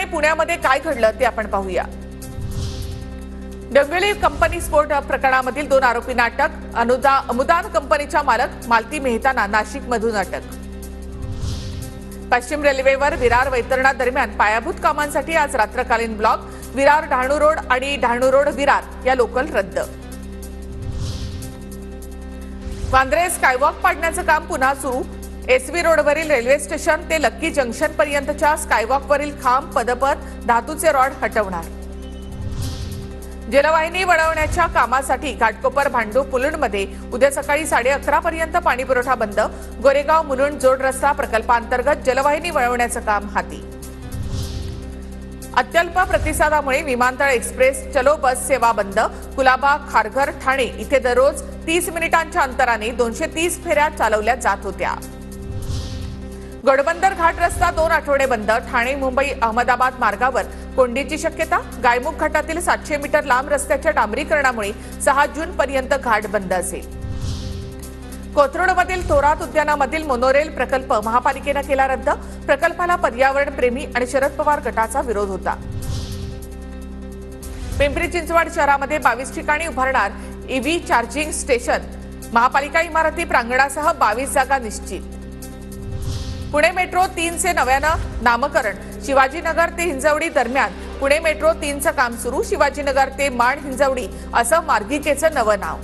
आणि पुण्यामध्ये काय घडलं ते आपण पाहूया। डोंबिवली कंपनी स्फोट प्रकरणामधील 2 आरोपींना अटक। अमुदान कंपनीच्या मालक मालती मेहताना नाशिकमधून अटक। पश्चिम रेल्वेवर विरार वैतरणा दरम्यान पायाभूत कामांसाठी आज रात्रकालीन ब्लॉक। विरार डहाणू रोड आणि डहाणू रोड विरार या लोकल रद्द। वांद्रे स्कायवॉक पाडण्याचं काम पुन्हा सुरू। एसवी रोडवरील रेल्वे स्टेशन ते लक्की जंक्शन पर्यंतच्या स्कायवॉकवरील खांब पदपथ धातूचे रॉड हटवणार। जलवाहिनी वळवण्याच्या कामासाठी घाटकोपर भांडूप मुलुंडमध्ये उद्या सकाळी 11:30 पर्यंत पाणी पुरवठा बंद। गोरेगाव मुलुंड जोड रस्ता प्रकल्पांतर्गत जलवाहिनी वळवण्याचं काम हाती। अत्यल्प प्रतिसादामुळे विमानतळ एक्सप्रेस चलो बस सेवा बंद। कुलाबा खारघर ठाणे इथे दररोज 30 मिनिटांच्या अंतराने 230 फेऱ्या चालवल्या जात होत्या। गडबंदर घाट रस्ता 2 आठवडे बंद। ठाणे मुंबई अहमदाबाद मार्गावर कोंडीची शक्यता। गायमुख घाटातील 700 मीटर लांब रस्त्याच्या डांबरीकरणामुळे 6 जून पर्यंत घाट बंद असेल। कोथरूडमधील थोरात उद्यानामधील मोनोरेल प्रकल्प महापालिकेनं केला रद्द। प्रकल्पाला पर्यावरण प्रेमी आणि शरद पवार गटाचा विरोध होता। पिंपरी चिंचवड शहरामध्ये 22 ठिकाणी उभारणार ईव्ही चार्जिंग स्टेशन। महापालिका इमारती प्रांगणासह 22 जागा निश्चित। पुणे मेट्रो 3चे नव्यानं नामकरण। शिवाजीनगर ते हिंजवडी दरम्यान पुणे मेट्रो 3चं काम सुरू। शिवाजीनगर ते माण हिंजवडी असं मार्गिकेचं नवं नाव।